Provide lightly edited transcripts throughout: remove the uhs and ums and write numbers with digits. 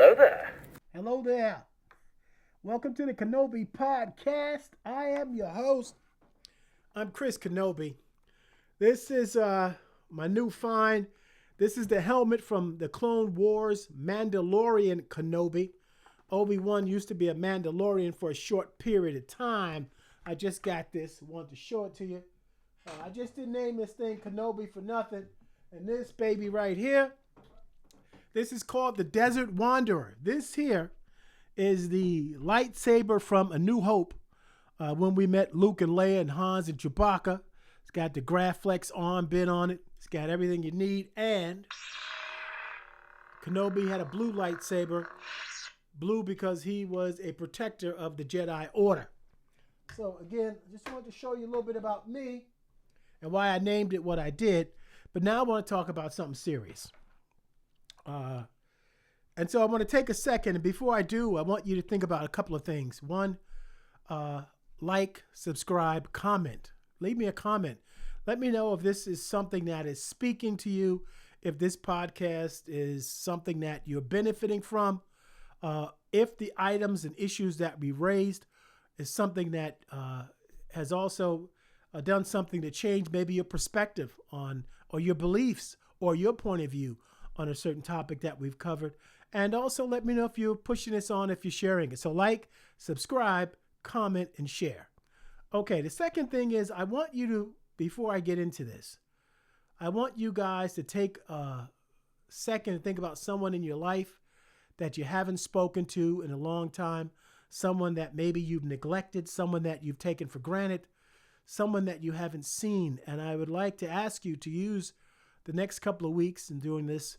Hello there. Hello there. Welcome to the Kenobi Podcast. I am your host. I'm Chris Kenobi. This is my new find. This is the helmet from the Clone Wars Mandalorian Kenobi. Obi-Wan used to be a Mandalorian for a short period of time. I just got this. Wanted to show it to you. I just didn't name this thing Kenobi for nothing. And this baby right here, this is called the Desert Wanderer. This here is the lightsaber from A New Hope when we met Luke and Leia and Hans and Chewbacca. It's got the Graflex armband on it. It's got everything you need. And Kenobi had a blue lightsaber. Blue because he was a protector of the Jedi Order. So again, I just wanted to show you a little bit about me and why I named it what I did. But now I want to talk about something serious. And so I want to take a second, and before I do, I want you to think about a couple of things. One, like, subscribe, comment. Leave me a comment. Let me know if this is something that is speaking to you, if this podcast is something that you're benefiting from, if the items and issues that we raised is something that has also done something to change maybe your perspective on, or your beliefs, or your point of view on a certain topic that we've covered. And also let me know if you're pushing this on, if you're sharing it. So like, subscribe, comment, and share. Okay, the second thing is I want you to, before I get into this, I want you guys to take a second and think about someone in your life that you haven't spoken to in a long time, someone that maybe you've neglected, someone that you've taken for granted, someone that you haven't seen. And I would like to ask you to use the next couple of weeks and during this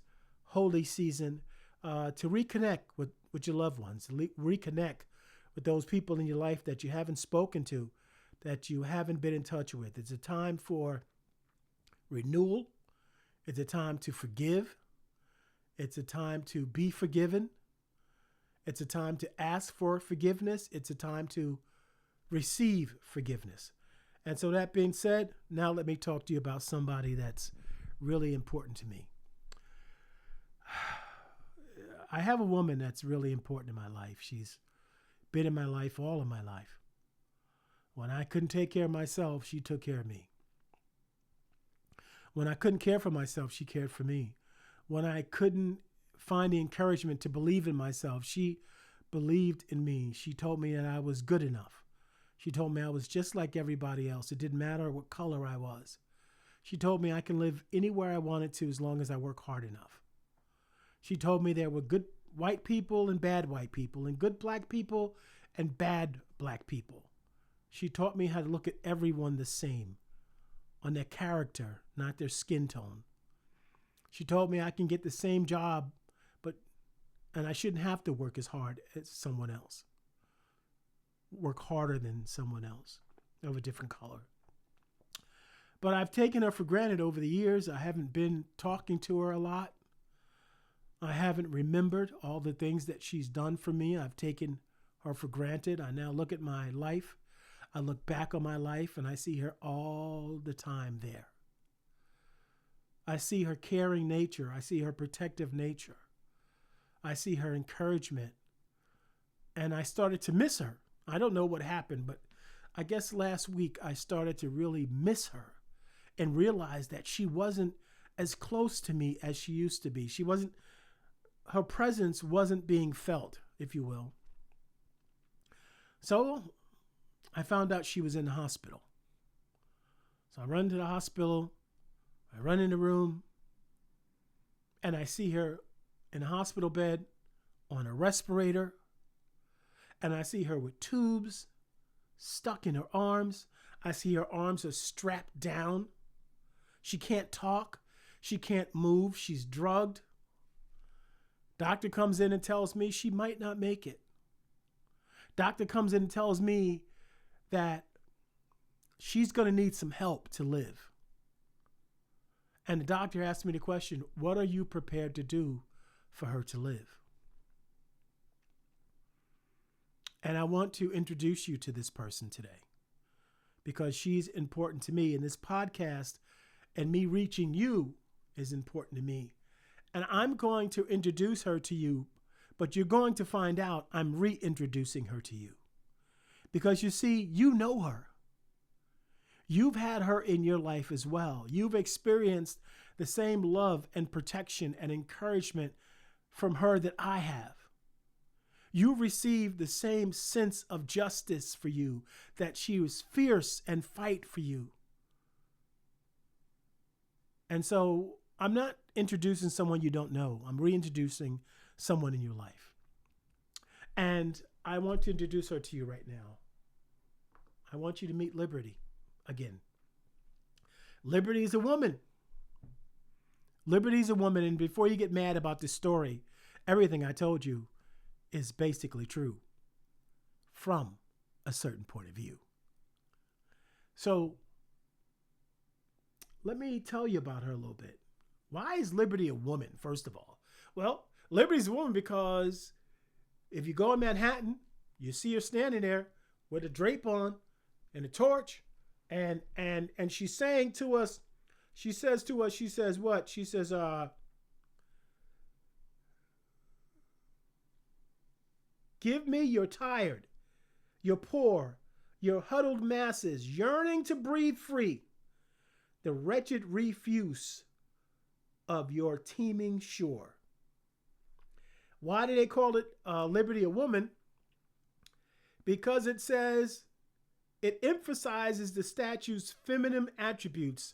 holy season to reconnect with your loved ones, reconnect with those people in your life that you haven't spoken to, that you haven't been in touch with. It's a time for renewal. It's a time to forgive. It's a time to be forgiven. It's a time to ask for forgiveness. It's a time to receive forgiveness. And so that being said, now let me talk to you about somebody that's really important to me. I have a woman that's really important in my life. She's been in my life all of my life. When I couldn't take care of myself, she took care of me. When I couldn't care for myself, she cared for me. When I couldn't find the encouragement to believe in myself, she believed in me. She told me that I was good enough. She told me I was just like everybody else. It didn't matter what color I was. She told me I can live anywhere I wanted to as long as I work hard enough. She told me there were good white people and bad white people, and good black people and bad black people. She taught me how to look at everyone the same, on their character, not their skin tone. She told me I can get the same job, and I shouldn't have to work as hard as someone else. Work harder than someone else of a different color. But I've taken her for granted over the years. I haven't been talking to her a lot. I haven't remembered all the things that she's done for me. I've taken her for granted. I now look at my life. I look back on my life and I see her all the time there. I see her caring nature. I see her protective nature. I see her encouragement. And I started to miss her. I don't know what happened, but I guess last week I started to really miss her and realize that she wasn't as close to me as she used to be. Her presence wasn't being felt, if you will. So I found out she was in the hospital. So I run to the hospital. I run in the room and I see her in a hospital bed on a respirator. And I see her with tubes stuck in her arms. I see her arms are strapped down. She can't talk. She can't move. She's drugged. Doctor comes in and tells me she might not make it. Doctor comes in and tells me that she's going to need some help to live. And the doctor asked me the question, what are you prepared to do for her to live? And I want to introduce you to this person today because she's important to me. And this podcast and me reaching you is important to me. And I'm going to introduce her to you But you're going to find out I'm reintroducing her to you. Because you see, you know her. You've had her in your life as well. You've experienced the same love and protection and encouragement from her that I have. You received the same sense of justice for you, that she was fierce and fight for you. And so I'm not introducing someone you don't know. I'm reintroducing someone in your life. And I want to introduce her to you right now. I want you to meet Liberty again. Liberty is a woman. Liberty is a woman. And before you get mad about this story, everything I told you is basically true from a certain point of view. So let me tell you about her a little bit. Why is Liberty a woman, first of all? Well, Liberty's a woman because if you go in Manhattan, you see her standing there with a drape on and a torch, and she's saying to us, she says what? She says, give me your tired, your poor, your huddled masses yearning to breathe free, the wretched refuse of your teeming shore. Why do they call it Liberty a woman? Because it says it emphasizes the statue's feminine attributes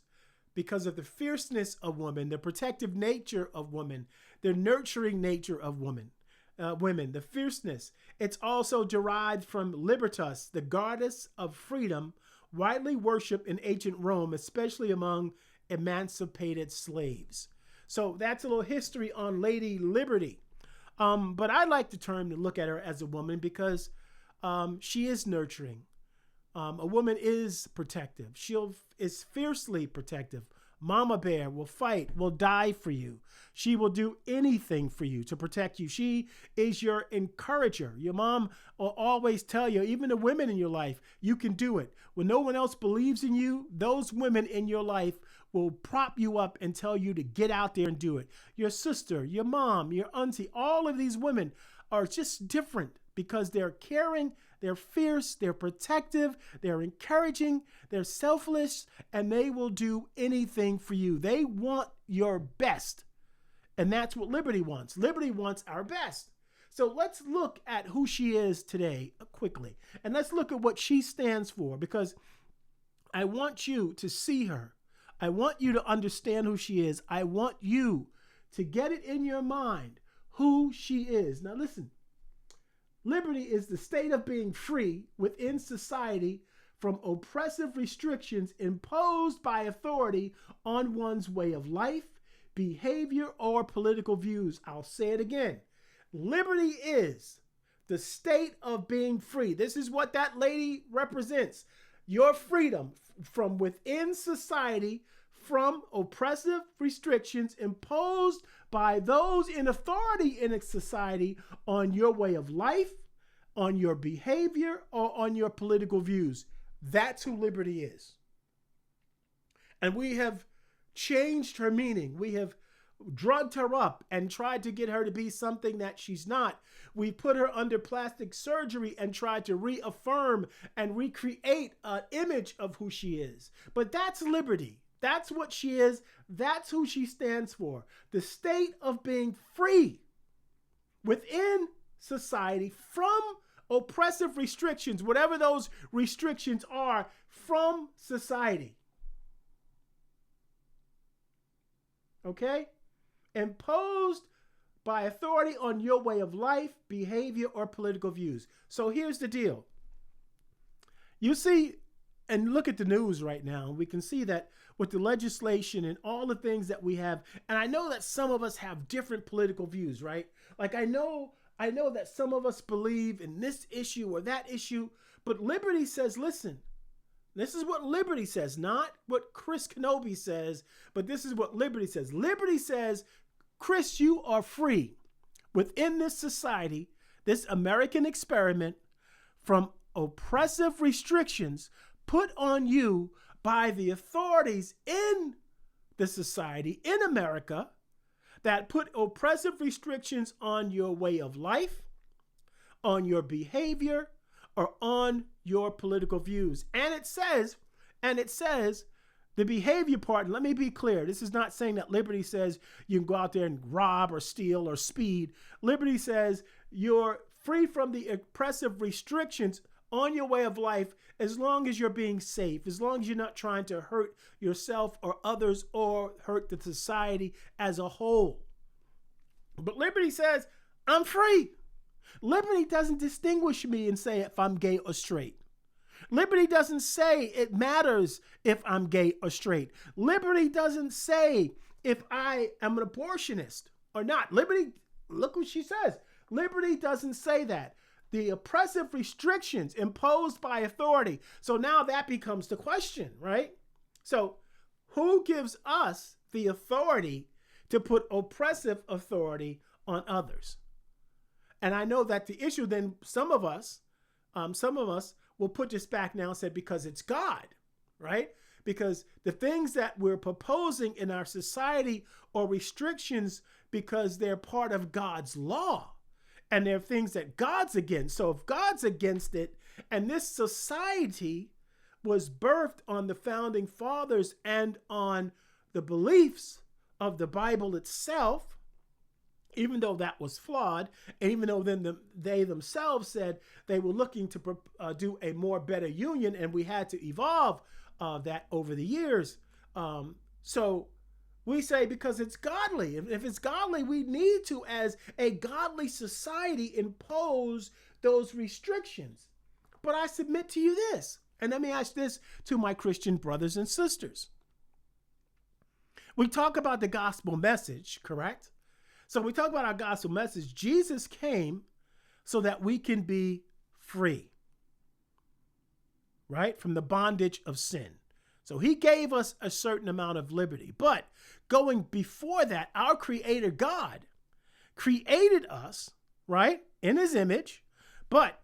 because of the fierceness of woman, the protective nature of woman, the nurturing nature of women, the fierceness. It's also derived from Libertas, the goddess of freedom, widely worshipped in ancient Rome, especially among emancipated slaves. So that's a little history on Lady Liberty. But I like the term to look at her as a woman because she is nurturing. A woman is protective. She is fiercely protective. Mama Bear will fight, will die for you. She will do anything for you to protect you. She is your encourager. Your mom will always tell you, even the women in your life, you can do it. When no one else believes in you, those women in your life will prop you up and tell you to get out there and do it. Your sister, your mom, your auntie, all of these women are just different because they're caring, they're fierce, they're protective, they're encouraging, they're selfless, and they will do anything for you. They want your best. And that's what Liberty wants. Liberty wants our best. So let's look at who she is today quickly. And let's look at what she stands for, because I want you to see her. I want you to understand who she is. I want you to get it in your mind who she is. Now listen. Liberty is the state of being free within society from oppressive restrictions imposed by authority on one's way of life, behavior, or political views. I'll say it again. Liberty is the state of being free. This is what that lady represents. Your freedom from within society from oppressive restrictions imposed by those in authority in a society on your way of life, on your behavior, or on your political views. That's who Liberty is. And we have changed her meaning. We have drugged her up and tried to get her to be something that she's not. We put her under plastic surgery and tried to reaffirm and recreate an image of who she is. But that's Liberty. That's what she is. That's who she stands for. The state of being free within society from oppressive restrictions, whatever those restrictions are, from society. Okay? Imposed by authority on your way of life, behavior, or political views. So here's the deal. You see, and look at the news right now, we can see that with the legislation and all the things that we have, and I know that some of us have different political views, right? Like I know that some of us believe in this issue or that issue, but Liberty says, listen, this is what Liberty says, not what Chris Kenobi says, but this is what Liberty says. Liberty says, Chris, you are free within this society, this American experiment, from oppressive restrictions put on you by the authorities in the society in America that put oppressive restrictions on your way of life, on your behavior, or on your political views. And it says, the behavior part, let me be clear. This is not saying that liberty says you can go out there and rob or steal or speed. Liberty says you're free from the oppressive restrictions on your way of life as long as you're being safe, as long as you're not trying to hurt yourself or others or hurt the society as a whole. But liberty says I'm free. Liberty doesn't distinguish me and say if I'm gay or straight. Liberty doesn't say it matters if I'm gay or straight. Liberty doesn't say if I am an abortionist or not. Liberty, look what she says. Liberty doesn't say that. The oppressive restrictions imposed by authority. So now that becomes the question, right? So who gives us the authority to put oppressive authority on others? And I know that the issue then, some of us will put this back now and say, because it's God, right? Because the things that we're proposing in our society are restrictions because they're part of God's law. And they're things that God's against. So if God's against it, and this society was birthed on the founding fathers and on the beliefs of the Bible itself, even though that was flawed, and even though then they themselves said they were looking to do a more better union, and we had to evolve that over the years. So we say because it's godly. If it's godly, we need to, as a godly society, impose those restrictions. But I submit to you this, and let me ask this to my Christian brothers and sisters. We talk about the gospel message, correct? So we talk about our gospel message. Jesus came so that we can be free, right? From the bondage of sin. So he gave us a certain amount of liberty. But going before that, our Creator God created us, right, in his image, but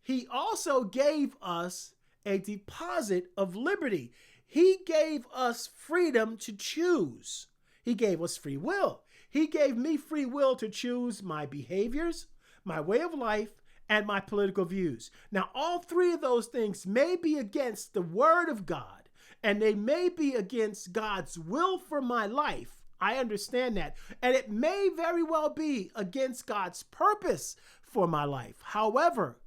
he also gave us a deposit of liberty. He gave us freedom to choose. He gave us free will. He gave me free will to choose my behaviors, my way of life, and my political views. Now, all three of those things may be against the word of God, and they may be against God's will for my life. I understand that. And it may very well be against God's purpose for my life. However,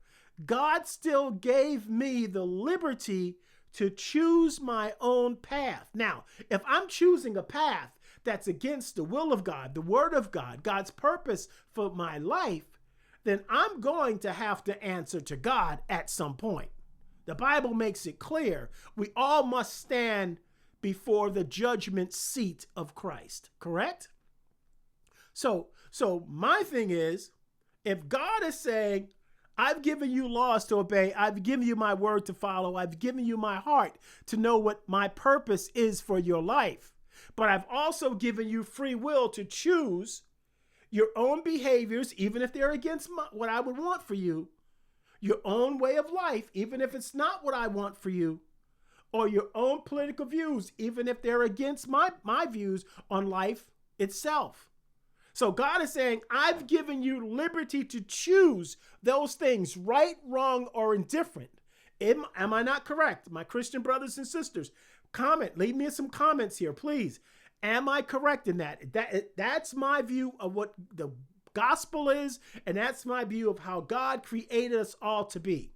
God still gave me the liberty to choose my own path. Now, if I'm choosing a path that's against the will of God, the word of God, God's purpose for my life, then I'm going to have to answer to God at some point. The Bible makes it clear we all must stand before the judgment seat of Christ, correct? So my thing is, if God is saying, I've given you laws to obey, I've given you my word to follow, I've given you my heart to know what my purpose is for your life, but I've also given you free will to choose your own behaviors, even if they're against what I would want for you, your own way of life, even if it's not what I want for you, or your own political views, even if they're against my views on life itself. So God is saying, I've given you liberty to choose those things, right, wrong, or indifferent. Am I not correct? My Christian brothers and sisters, comment, leave me some comments here, please. Am I correct in that? That's my view of what the gospel is, and that's my view of how God created us all to be,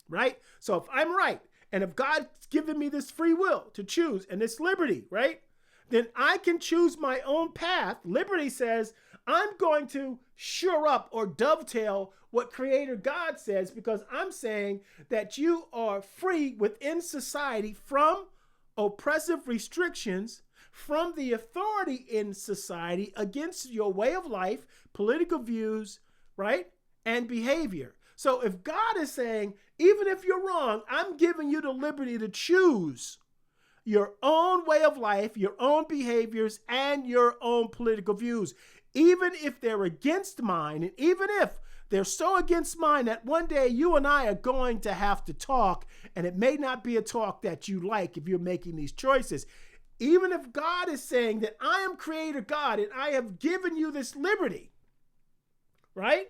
right? So if I'm right, and if God's given me this free will to choose and this liberty, right, then I can choose my own path. Liberty says I'm going to shore up or dovetail what Creator God says, because I'm saying that you are free within society from oppressive restrictions, from the authority in society against your way of life, political views, right, and behavior. So if God is saying, even if you're wrong, I'm giving you the liberty to choose your own way of life, your own behaviors, and your own political views, even if they're against mine, and even if they're so against mine that one day you and I are going to have to talk, and it may not be a talk that you like if you're making these choices. even if God is saying that I am creator God and I have given you this liberty, right?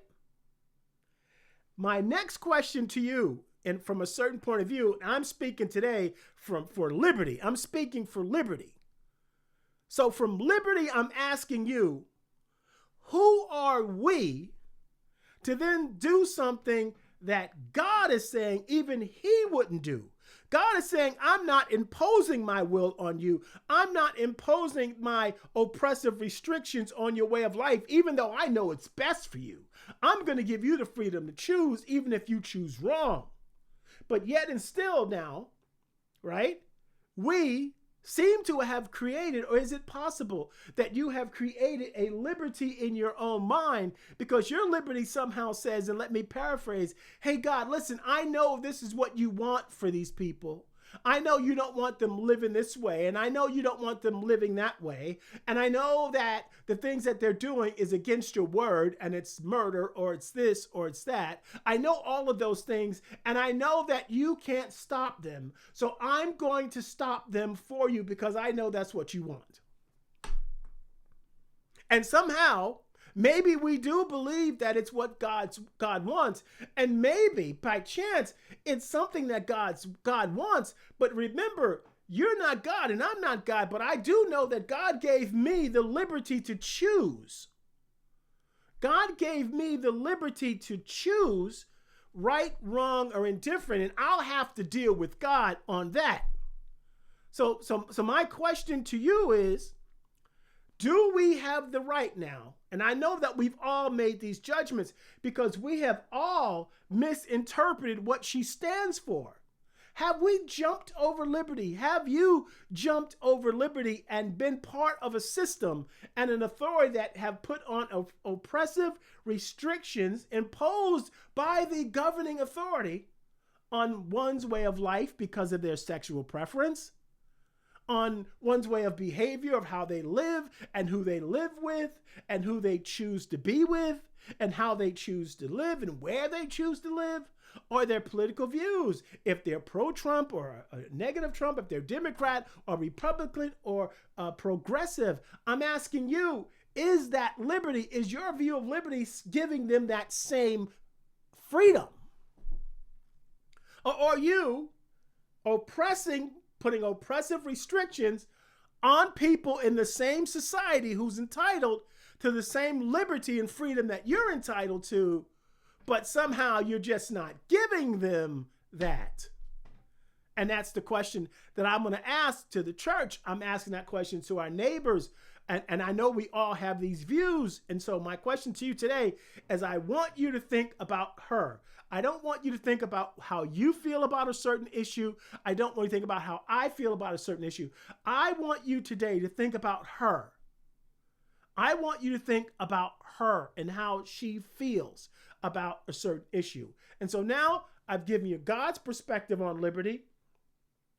My next question to you, and from a certain point of view, and I'm speaking today for liberty. I'm speaking for liberty. So from liberty, I'm asking you, who are we to then do something that God is saying even he wouldn't do? God is saying, I'm not imposing my will on you. I'm not imposing my oppressive restrictions on your way of life, even though I know it's best for you. I'm going to give you the freedom to choose, even if you choose wrong. But yet and still now, right, we seem to have created, or is it possible that you have created a liberty in your own mind because your liberty somehow says, and let me paraphrase, hey, God, listen, I know this is what you want for these people. I know you don't want them living this way, and I know you don't want them living that way, and I know that the things that they're doing is against your word, and it's murder, or it's this, or it's that. I know all of those things, and I know that you can't stop them, so I'm going to stop them for you because I know that's what you want. And somehow, maybe we do believe that it's what God wants. And maybe by chance, it's something that God wants. But remember, you're not God and I'm not God. But I do know that God gave me the liberty to choose. God gave me the liberty to choose right, wrong, or indifferent. And I'll have to deal with God on that. So my question to you is, do we have the right now? And I know that we've all made these judgments because we have all misinterpreted what she stands for. Have we jumped over liberty? Have you jumped over liberty and been part of a system and an authority that have put on oppressive restrictions imposed by the governing authority on one's way of life because of their sexual preference, on one's way of behavior, of how they live and who they live with and who they choose to be with and how they choose to live and where they choose to live, or their political views, if they're pro-Trump or negative Trump, if they're Democrat or Republican or progressive. I'm asking you, is that liberty, is your view of liberty giving them that same freedom? Or are you putting oppressive restrictions on people in the same society who's entitled to the same liberty and freedom that you're entitled to, but somehow you're just not giving them that? And that's the question that I'm going to ask to the church. I'm asking that question to our neighbors. And I know we all have these views. And so my question to you today is, I want you to think about her. I don't want you to think about how you feel about a certain issue. I don't want you to think about how I feel about a certain issue. I want you today to think about her. I want you to think about her and how she feels about a certain issue. And so now I've given you God's perspective on liberty,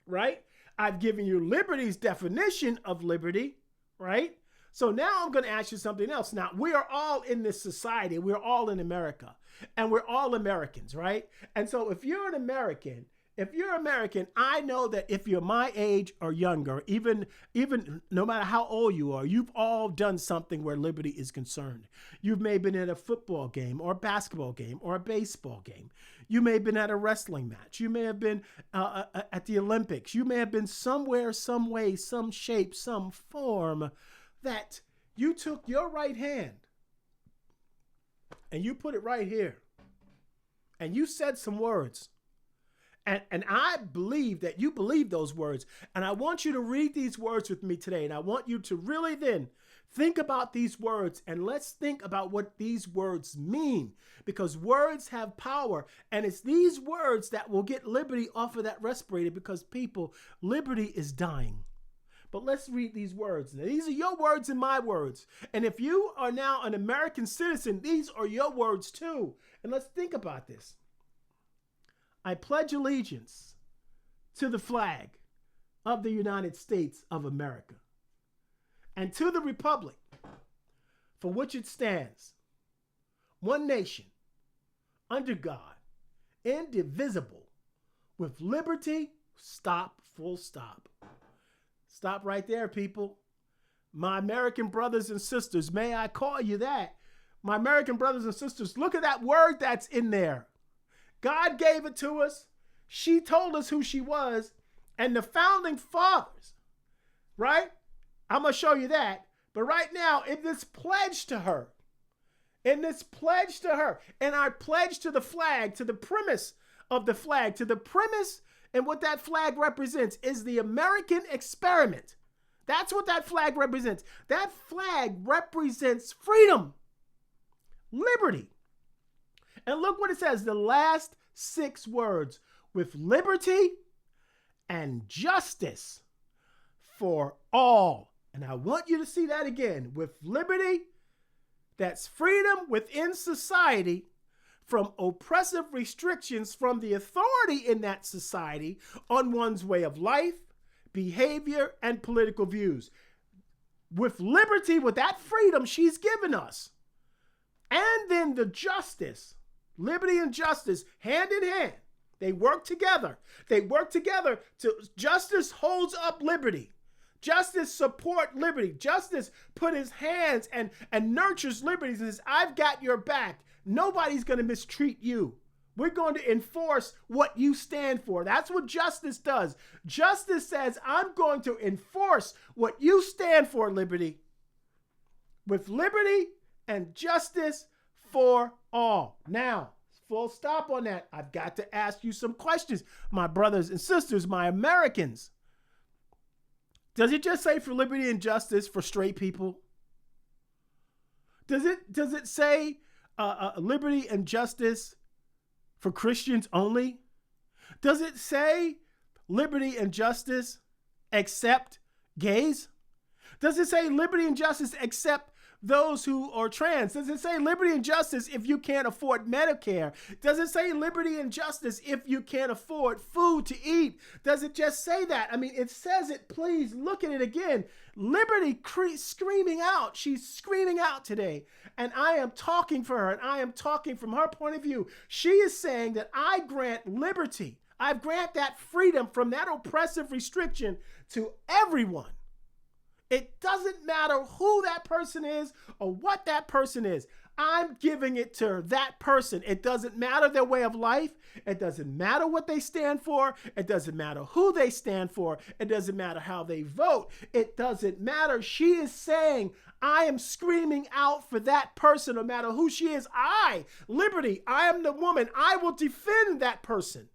right? I've given you liberty's definition of liberty, right? So now I'm going to ask you something else. Now, we are all in this society. We're all in America, and we're all Americans, right? And so if you're an American, I know that if you're my age or younger, even no matter how old you are, you've all done something where liberty is concerned. You may have been at a football game or a basketball game or a baseball game. You may have been at a wrestling match. You may have been at the Olympics. You may have been somewhere, some way, some shape, some form that you took your right hand and you put it right here and you said some words. And I believe that you believe those words. And I want you to read these words with me today. And I want you to really then think about these words. And let's think about what these words mean. Because words have power. And it's these words that will get liberty off of that respirator. Because people, liberty is dying. But let's read these words. Now, these are your words and my words. And if you are now an American citizen, these are your words too. And let's think about this. I pledge allegiance to the flag of the United States of America and to the republic for which it stands, one nation, under God, indivisible, with liberty, full stop, Stop right there, people. My American brothers and sisters, may I call you that? My American brothers and sisters, look at that word that's in there. God gave it to us. She told us who she was. And the founding fathers, right? I'm going to show you that. But right now, in this pledge to her, and I pledge to the flag, to the premise of the flag, to the premise, and what that flag represents is the American experiment. That's what that flag represents. That flag represents freedom, liberty. And look what it says, the last 6 words, with liberty and justice for all. And I want you to see that again. With liberty, that's freedom within society from oppressive restrictions from the authority in that society on one's way of life, behavior, and political views. With liberty, with that freedom she's given us. And then the justice, liberty and justice, hand in hand. They work together. Justice holds up liberty. Justice support liberty. Justice put his hands and nurtures liberty and says, I've got your back. Nobody's going to mistreat you. We're going to enforce what you stand for. That's what justice does. Justice says, I'm going to enforce what you stand for, liberty. With liberty and justice for all. Now, full stop on that. I've got to ask you some questions, my brothers and sisters, my Americans. Does it just say for liberty and justice for straight people? Does it say liberty and justice for Christians only? Does it say liberty and justice except gays? Does it say liberty and justice except those who are trans? Does it say liberty and justice if you can't afford Medicare? Does it say liberty and justice if you can't afford food to eat? Does it just say that? I mean, it says it. Please look at it again. Liberty screaming out. She's screaming out today. And I am talking for her, and I am talking from her point of view. She is saying that I grant liberty. I grant that freedom from that oppressive restriction to everyone. It doesn't matter who that person is or what that person is. I'm giving it to that person. It doesn't matter their way of life. It doesn't matter what they stand for. It doesn't matter who they stand for. It doesn't matter how they vote. It doesn't matter. She is saying, I am screaming out for that person, no matter who she is. Liberty, I am the woman. I will defend that person.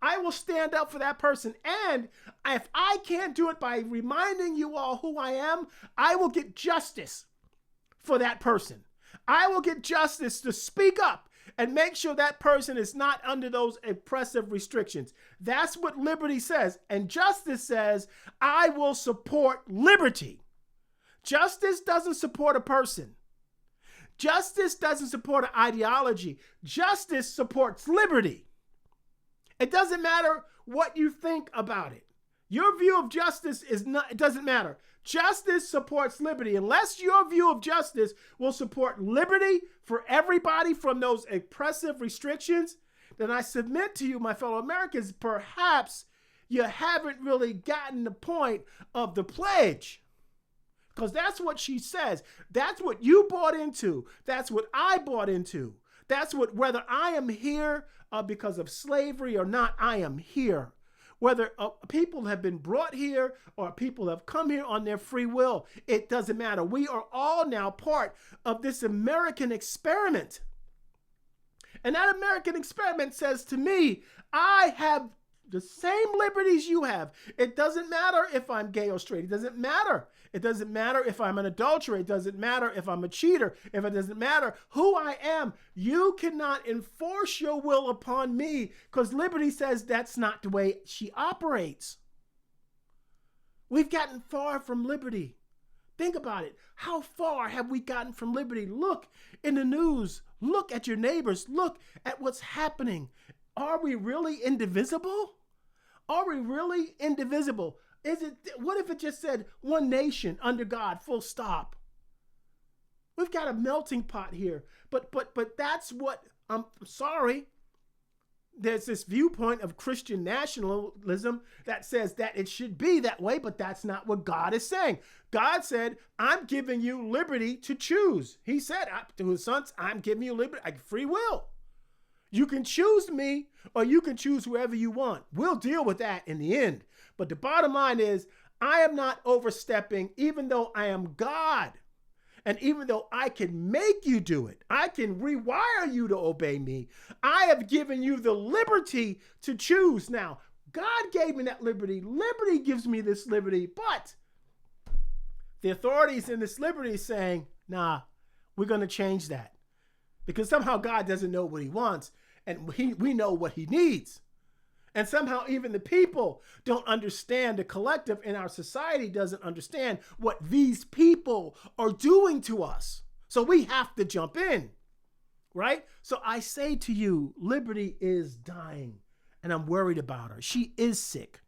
I will stand up for that person. And if I can't do it by reminding you all who I am, I will get justice for that person. I will get justice to speak up and make sure that person is not under those oppressive restrictions. That's what liberty says. And justice says, I will support liberty. Justice doesn't support a person. Justice doesn't support an ideology. Justice supports liberty. It doesn't matter what you think about it. Your view of justice it doesn't matter. Justice supports liberty. Unless your view of justice will support liberty for everybody from those oppressive restrictions, then I submit to you, my fellow Americans, perhaps you haven't really gotten the point of the pledge. Because that's what she says. That's what you bought into. That's what I bought into. That's what, whether I am here because of slavery or not, I am here. Whether people have been brought here or people have come here on their free will, it doesn't matter. We are all now part of this American experiment. And that American experiment says to me, I have the same liberties you have. It doesn't matter if I'm gay or straight. It doesn't matter. It doesn't matter if I'm an adulterer. It doesn't matter if I'm a cheater. If it doesn't matter who I am, you cannot enforce your will upon me, because liberty says that's not the way she operates. We've gotten far from liberty. Think about it. How far have we gotten from liberty? Look in the news. Look at your neighbors. Look at what's happening. Are we really indivisible? Are we really indivisible? What if it just said one nation under God, full stop? We've got a melting pot here. But that's what, I'm sorry. there's this viewpoint of Christian nationalism that says that it should be that way, but that's not what God is saying. God said, I'm giving you liberty to choose. He said to his sons, I'm giving you liberty, free will. You can choose me or you can choose whoever you want. We'll deal with that in the end. But the bottom line is, I am not overstepping, even though I am God. And even though I can make you do it, I can rewire you to obey me. I have given you the liberty to choose. Now, God gave me that liberty. Liberty gives me this liberty, but the authorities in this liberty is saying, nah, we're going to change that. Because somehow God doesn't know what he wants, and we know what he needs. And somehow even the people don't understand, the collective in our society doesn't understand what these people are doing to us. So we have to jump in, right? So I say to you, Liberty is dying, and I'm worried about her. She is sick.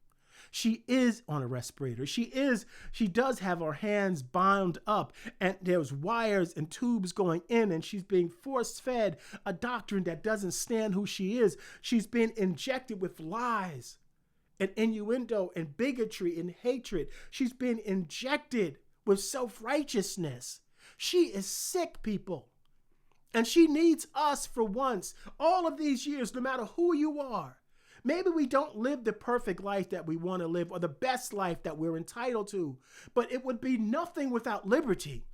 She is on a respirator. She does have her hands bound up, and there's wires and tubes going in, and she's being force-fed a doctrine that doesn't stand who she is. She's been injected with lies and innuendo and bigotry and hatred. She's been injected with self-righteousness. She is sick, people, and she needs us for once. All of these years, no matter who you are, maybe we don't live the perfect life that we want to live or the best life that we're entitled to, but it would be nothing without liberty.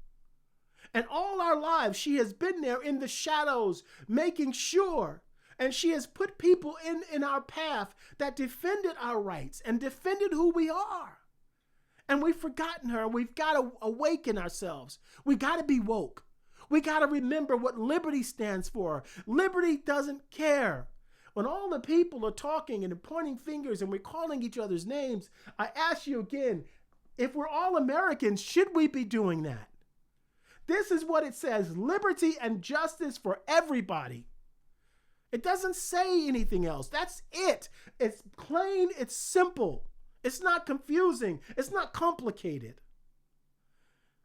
And all our lives, she has been there in the shadows, making sure, and she has put people in our path that defended our rights and defended who we are. And we've forgotten her. We've got to awaken ourselves. We got to be woke. We got to remember what liberty stands for. Liberty doesn't care. When all the people are talking and pointing fingers and we're calling each other's names, I ask you again, if we're all Americans, should we be doing that? This is what it says, liberty and justice for everybody. It doesn't say anything else. That's it. It's plain, it's simple. It's not confusing. It's not complicated.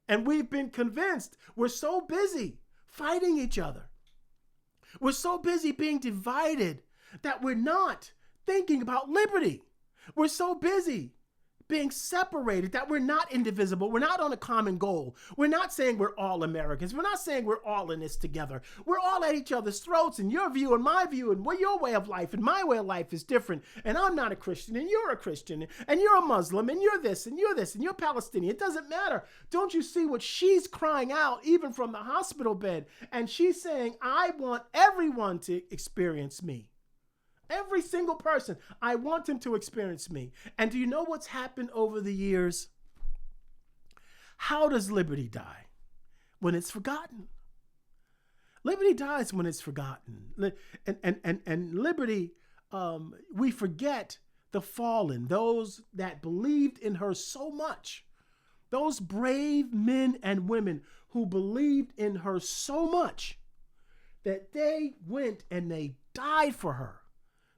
And we've been convinced we're so busy fighting each other. We're so busy being divided that we're not thinking about liberty. We're so busy being separated that we're not indivisible. We're not on a common goal. We're not saying we're all Americans. We're not saying we're all in this together. We're all at each other's throats, and your view and my view and what your way of life and my way of life is different. And I'm not a Christian and you're a Christian and you're a Muslim and you're this and you're Palestinian. It doesn't matter. Don't you see what she's crying out even from the hospital bed? And she's saying, I want everyone to experience me. Every single person, I want them to experience me. And do you know what's happened over the years? How does liberty die? When it's forgotten. Liberty dies when it's forgotten. And liberty, we forget the fallen, those that believed in her so much. Those brave men and women who believed in her so much that they went and they died for her.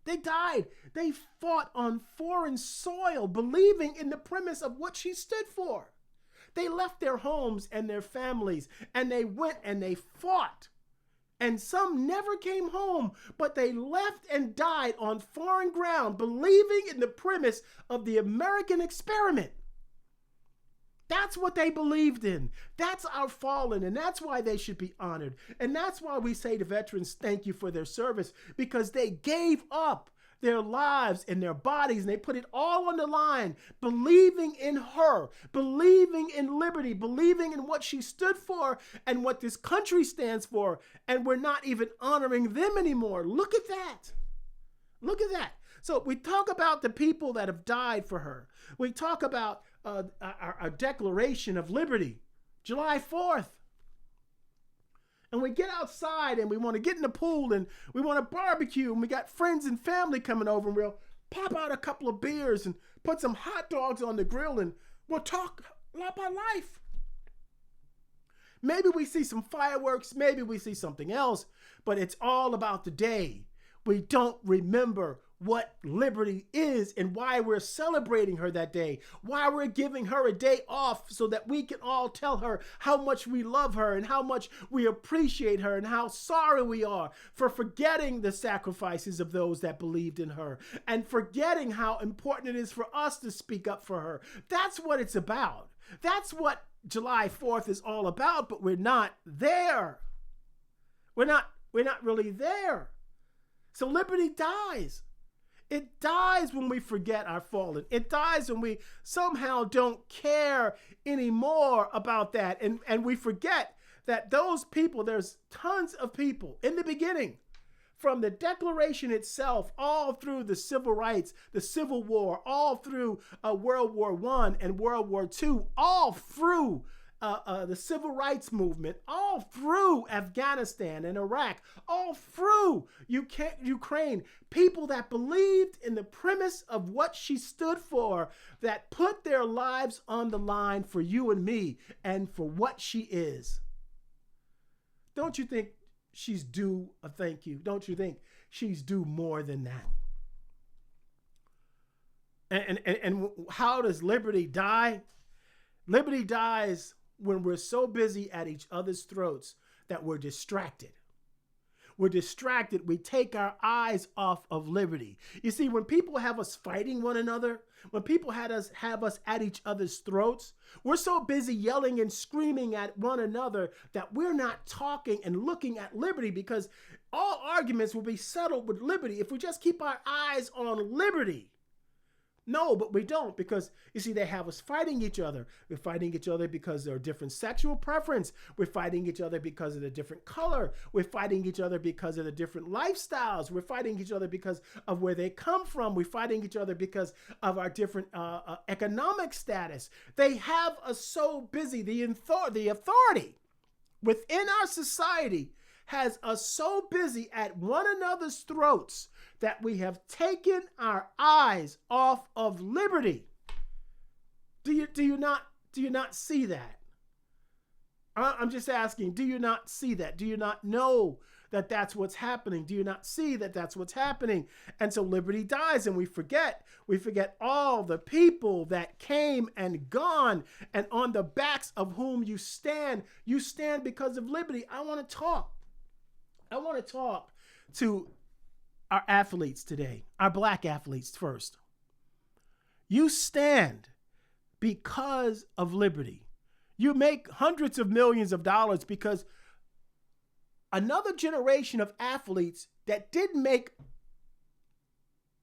They died. They fought on foreign soil, believing in the premise of what she stood for. They left their homes and their families, and they went and they fought. And some never came home, but they left and died on foreign ground, believing in the premise of the American experiment. That's what they believed in. That's our fallen, and that's why they should be honored. And that's why we say to veterans, thank you for their service, because they gave up their lives and their bodies, and they put it all on the line, believing in her, believing in liberty, believing in what she stood for and what this country stands for, and we're not even honoring them anymore. Look at that. Look at that. So we talk about the people that have died for her. We talk about our Declaration of Liberty, July 4th. And we get outside and we want to get in the pool and we want to barbecue and we got friends and family coming over and we'll pop out a couple of beers and put some hot dogs on the grill and we'll talk about life. Maybe we see some fireworks, maybe we see something else, but it's all about the day. We don't remember what liberty is and why we're celebrating her that day, why we're giving her a day off so that we can all tell her how much we love her and how much we appreciate her and how sorry we are for forgetting the sacrifices of those that believed in her and forgetting how important it is for us to speak up for her. That's what it's about. That's what July 4th is all about, but we're not there. We're not really there. So liberty dies. It dies when we forget our fallen. It dies when we somehow don't care anymore about that. And we forget that those people, there's tons of people in the beginning, from the Declaration itself, all through the civil rights, the Civil War, all through World War I and World War II, all through the civil rights movement, all through Afghanistan and Iraq, all through Ukraine, people that believed in the premise of what she stood for, that put their lives on the line for you and me and for what she is. Don't you think she's due a thank you? Don't you think she's due more than that? And how does liberty die? Liberty dies when we're so busy at each other's throats that we're distracted. We're distracted. We take our eyes off of liberty. You see, when people have us fighting one another, when people have us at each other's throats, we're so busy yelling and screaming at one another that we're not talking and looking at liberty, because all arguments will be settled with liberty if we just keep our eyes on liberty. No, but we don't, because you see, they have us fighting each other. We're fighting each other because they're different sexual preference. We're fighting each other because of the different color. We're fighting each other because of the different lifestyles. We're fighting each other because of where they come from. We're fighting each other because of our different economic status. They have us so busy. The authority within our society has us so busy at one another's throats that we have taken our eyes off of liberty. Do you not see that? I'm just asking, do you not see that? Do you not know that that's what's happening? Do you not see that that's what's happening? And so liberty dies, and we forget all the people that came and gone, and on the backs of whom you stand because of liberty. I want to talk to our athletes today, our black athletes first. You stand because of liberty. You make hundreds of millions of dollars because another generation of athletes that didn't make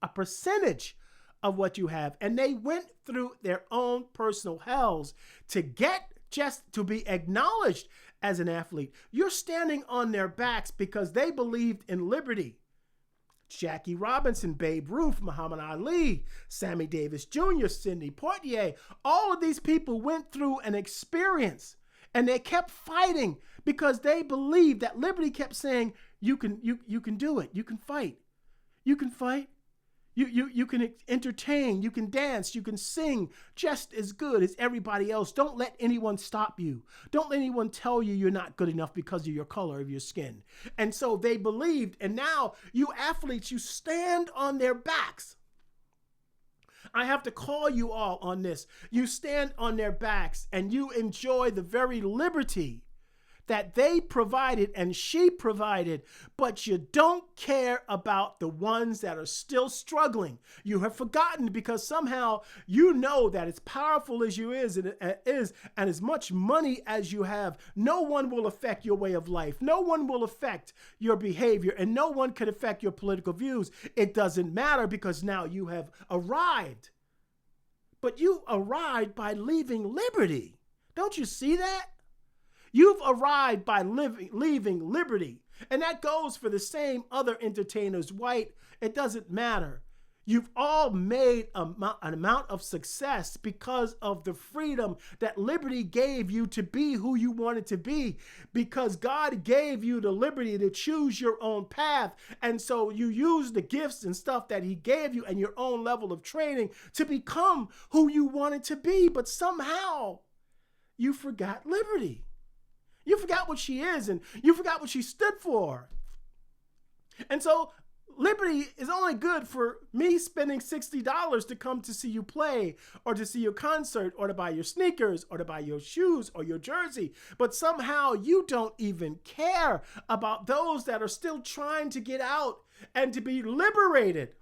a percentage of what you have, and they went through their own personal hells to get just to be acknowledged as an athlete. You're standing on their backs because they believed in liberty. Jackie Robinson, Babe Ruth, Muhammad Ali, Sammy Davis Jr., Sidney Poitier, all of these people went through an experience, and they kept fighting because they believed that liberty kept saying, you can do it. You can fight. You can fight. You can entertain, you can dance, you can sing just as good as everybody else. Don't let anyone stop you. Don't let anyone tell you you're not good enough because of your color of your skin. And so they believed, and now you athletes, you stand on their backs. I have to call you all on this. You stand on their backs and you enjoy the very liberty that they provided and she provided, but you don't care about the ones that are still struggling. You have forgotten because somehow you know that as powerful as you is and as much money as you have, no one will affect your way of life. No one will affect your behavior, and no one can affect your political views. It doesn't matter because now you have arrived. But you arrived by leaving liberty. Don't you see that? You've arrived by leaving liberty. And that goes for the same other entertainers, white. It doesn't matter. You've all made an amount of success because of the freedom that liberty gave you to be who you wanted to be, because God gave you the liberty to choose your own path. And so you use the gifts and stuff that he gave you and your own level of training to become who you wanted to be. But somehow you forgot liberty. You forgot what she is, and you forgot what she stood for. And so Liberty is only good for me spending $60 to come to see you play, or to see your concert, or to buy your sneakers, or to buy your shoes or your jersey. But somehow you don't even care about those that are still trying to get out and to be liberated.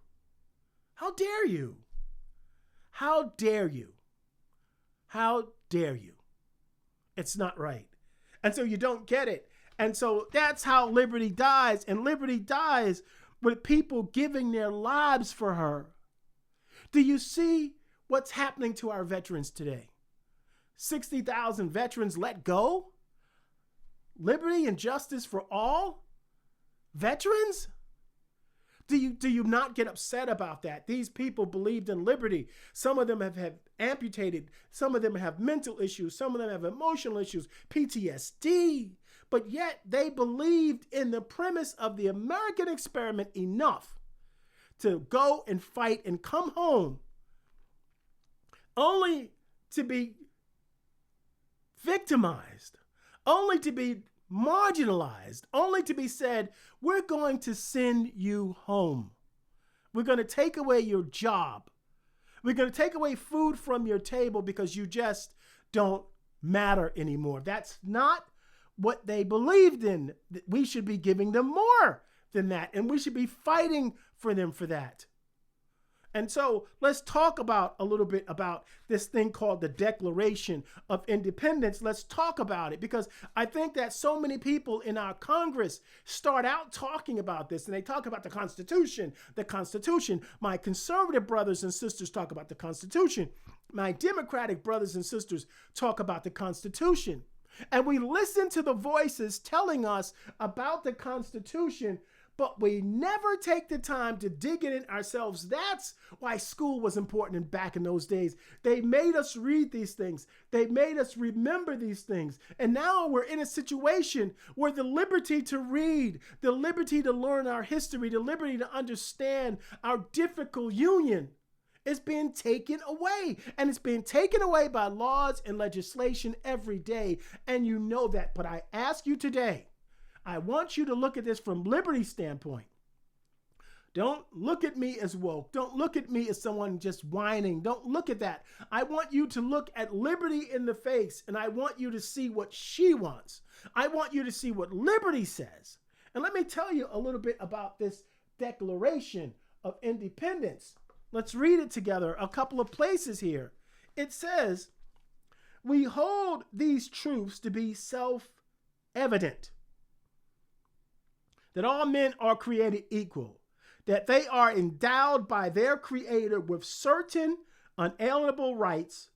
How dare you? How dare you? How dare you? It's not right. And so you don't get it. And so that's how liberty dies. And liberty dies with people giving their lives for her. Do you see what's happening to our veterans today? 60,000 veterans let go? Liberty and justice for all veterans? Do you not get upset about that? These people believed in liberty. Some of them have amputated. Some of them have mental issues. Some of them have emotional issues, PTSD. But yet they believed in the premise of the American experiment enough to go and fight and come home only to be victimized, only to be marginalized, only to be said, we're going to send you home. We're going to take away your job. We're going to take away food from your table because you just don't matter anymore. That's not what they believed in. We should be giving them more than that, and we should be fighting for them for that. And so let's talk about a little bit about this thing called the Declaration of Independence. Let's talk about it, because I think that so many people in our Congress start out talking about this, and they talk about the Constitution, the Constitution. My conservative brothers and sisters talk about the Constitution. My Democratic brothers and sisters talk about the Constitution. And we listen to the voices telling us about the Constitution, but we never take the time to dig in it ourselves. That's why school was important back in those days. They made us read these things. They made us remember these things. And now we're in a situation where the liberty to read, the liberty to learn our history, the liberty to understand our difficult union is being taken away. And it's being taken away by laws and legislation every day. And you know that. But I ask you today, I want you to look at this from liberty's standpoint. Don't look at me as woke. Don't look at me as someone just whining. Don't look at that. I want you to look at liberty in the face, and I want you to see what she wants. I want you to see what liberty says. And let me tell you a little bit about this Declaration of Independence. Let's read it together. A couple of places here. It says, we hold these truths to be self-evident, that all men are created equal, that they are endowed by their Creator with certain unalienable rights,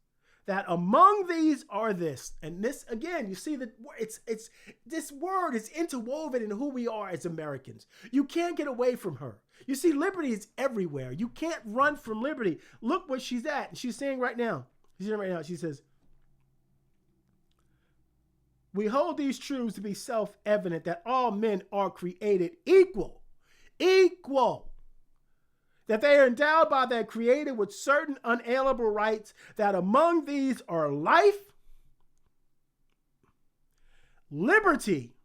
that among these are this. And this, again, you see that it's this word is interwoven in who we are as Americans. You can't get away from her. You see, liberty is everywhere. You can't run from liberty. Look where she's at. She's saying right now, she says, we hold these truths to be self-evident, that all men are created equal, that they are endowed by their Creator with certain unalienable rights, that among these are life, liberty.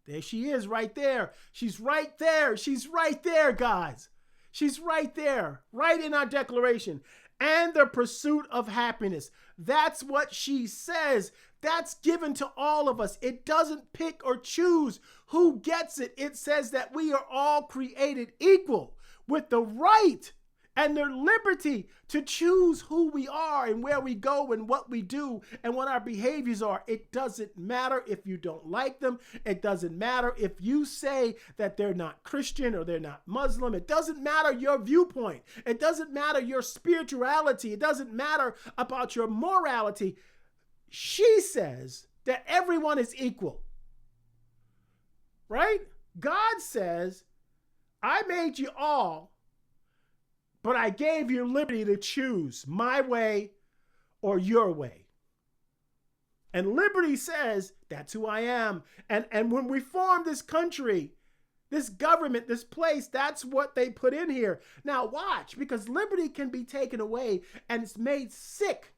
There she is right there. She's right there. She's right there, guys. She's right there, right in our Declaration. And the pursuit of happiness. That's what she says. That's given to all of us. It doesn't pick or choose who gets it. It says that we are all created equal with the right and the liberty to choose who we are and where we go and what we do and what our behaviors are. It doesn't matter if you don't like them. It doesn't matter if you say that they're not Christian or they're not Muslim. It doesn't matter your viewpoint. It doesn't matter your spirituality. It doesn't matter about your morality. She says that everyone is equal, right? God says, I made you all, but I gave you liberty to choose my way or your way. And liberty says, that's who I am. And when we formed this country, this government, this place, that's what they put in here. Now watch, because liberty can be taken away and it's made sick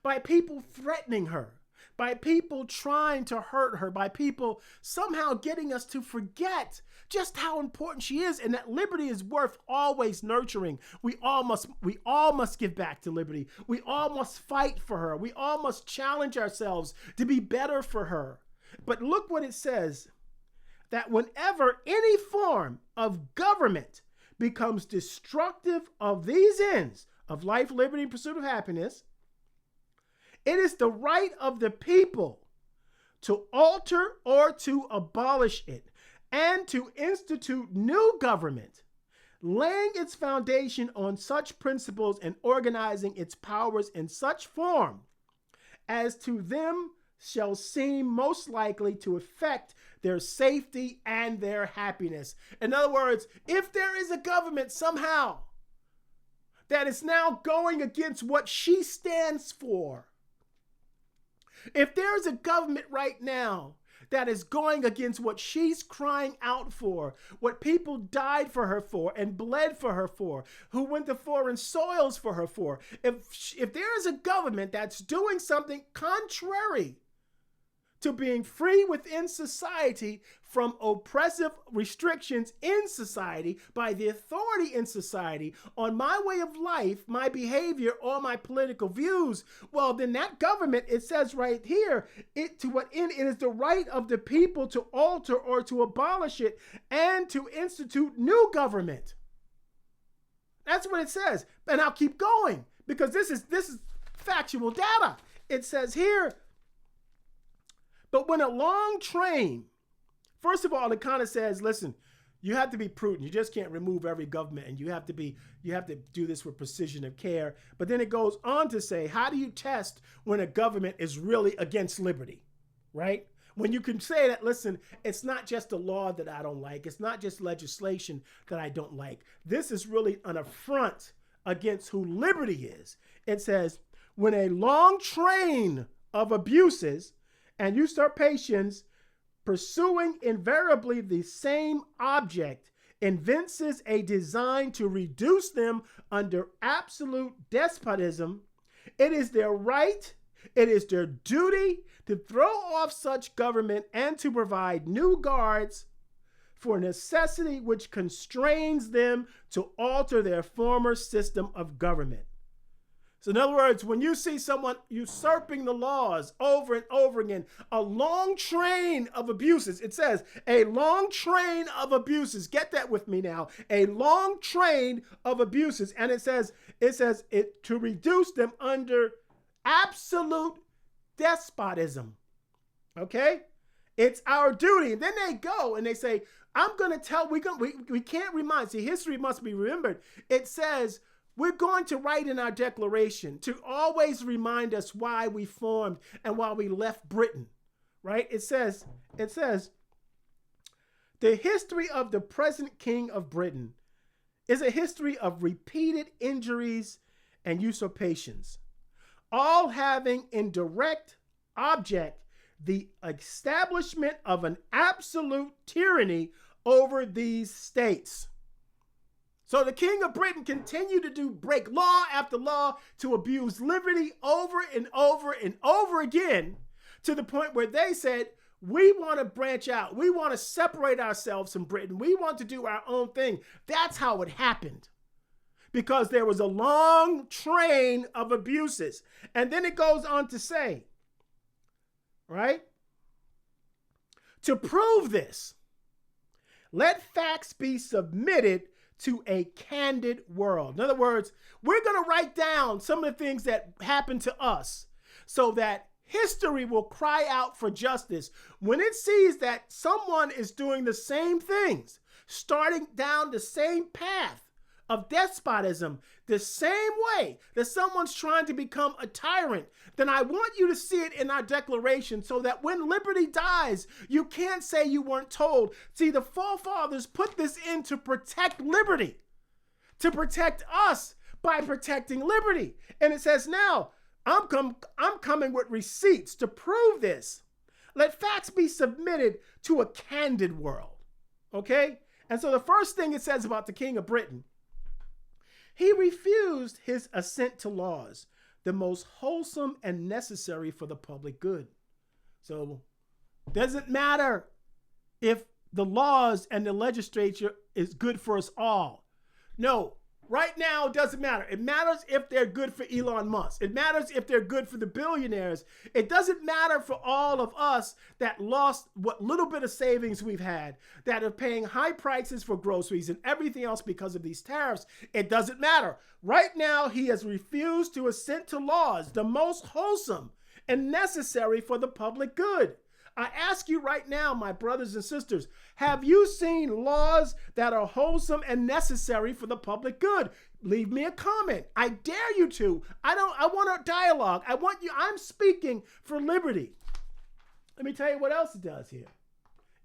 by people threatening her, by people trying to hurt her, by people somehow getting us to forget just how important she is, and that liberty is worth always nurturing. We all must give back to liberty. We all must fight for her. We all must challenge ourselves to be better for her. But look what it says, that whenever any form of government becomes destructive of these ends of life, liberty, and pursuit of happiness, it is the right of the people to alter or to abolish it, and to institute new government, laying its foundation on such principles and organizing its powers in such form as to them shall seem most likely to affect their safety and their happiness. In other words, if there is a government somehow that is now going against what she stands for, if there is a government right now that is going against what she's crying out for, what people died for her for and bled for her for, who went to foreign soils for her for, if there is a government that's doing something contrary to being free within society from oppressive restrictions in society by the authority in society on my way of life, my behavior, or my political views, well, then that government, it says right here, to what end it is the right of the people to alter or to abolish it and to institute new government. That's what it says. And I'll keep going because this is factual data. It says here, but when a long train, first of all, it kind of says, listen, you have to be prudent. You just can't remove every government, and you have to do this with precision of care. But then it goes on to say, how do you test when a government is really against liberty, right? When you can say that, listen, it's not just a law that I don't like. It's not just legislation that I don't like. This is really an affront against who liberty is. It says, when a long train of abuses and usurpations pursuing invariably the same object evinces a design to reduce them under absolute despotism, it is their right, it is their duty to throw off such government and to provide new guards for necessity which constrains them to alter their former system of government. So in other words, when you see someone usurping the laws over and over again, a long train of abuses, it says a long train of abuses. Get that with me now. A long train of abuses. And it says it to reduce them under absolute despotism. Okay? It's our duty. And then they go and they say, I'm going to tell, we can't remind. See, history must be remembered. It says, we're going to write in our declaration to always remind us why we formed and why we left Britain, right? It says, the history of the present King of Britain is a history of repeated injuries and usurpations, all having in direct object the establishment of an absolute tyranny over these states. So the King of Britain continued to break law after law, to abuse liberty over and over and over again, to the point where they said, we want to branch out. We want to separate ourselves from Britain. We want to do our own thing. That's how it happened, because there was a long train of abuses. And then it goes on to say, right? To prove this, let facts be submitted to a candid world. In other words, we're going to write down some of the things that happened to us so that history will cry out for justice when it sees that someone is doing the same things, starting down the same path of despotism, the same way that someone's trying to become a tyrant. Then I want you to see it in our declaration so that when liberty dies, you can't say you weren't told. See, the forefathers put this in to protect liberty, to protect us by protecting liberty. And it says now, I'm coming with receipts to prove this. Let facts be submitted to a candid world. Okay? And so the first thing it says about the King of Britain, he refused his assent to laws, the most wholesome and necessary for the public good. So doesn't matter if the laws and the legislature is good for us all. No, right now it doesn't matter. It matters if they're good for Elon Musk. It matters if they're good for the billionaires. It doesn't matter for all of us that lost what little bit of savings we've had, that are paying high prices for groceries and everything else because of these tariffs. It doesn't matter. Right now, he has refused to assent to laws, the most wholesome and necessary for the public good. I ask you right now, my brothers and sisters, have you seen laws that are wholesome and necessary for the public good? Leave me a comment. I dare you to. I want a dialogue. I'm speaking for liberty. Let me tell you what else it does here.